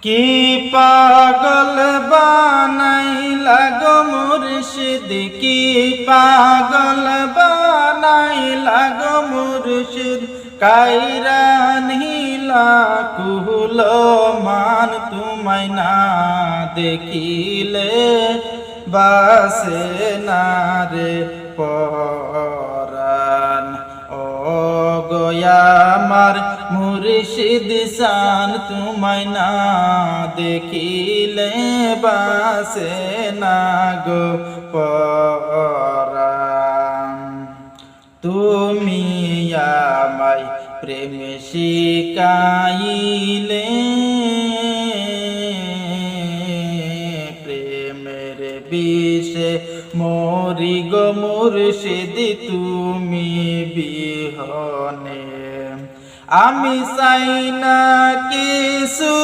কি পাগল বানাইলা গো মুর্শিদ, কি পাগল বানাইলা গো মুর্শিদ, কাইরা নিলা কুল মান তোমায় না দেখিলে বাসে না রে পরাণ। ও গোয়া আমার মুর্শিদ শান, তোমায় না দেখিলে বাসে না গো পরাণ। তুমি আমায় প্রেম শিখাইলে, প্রেমের বিষে মরি গো মুর্শিদ তুমি বিহনে। আমি চাই না কিছু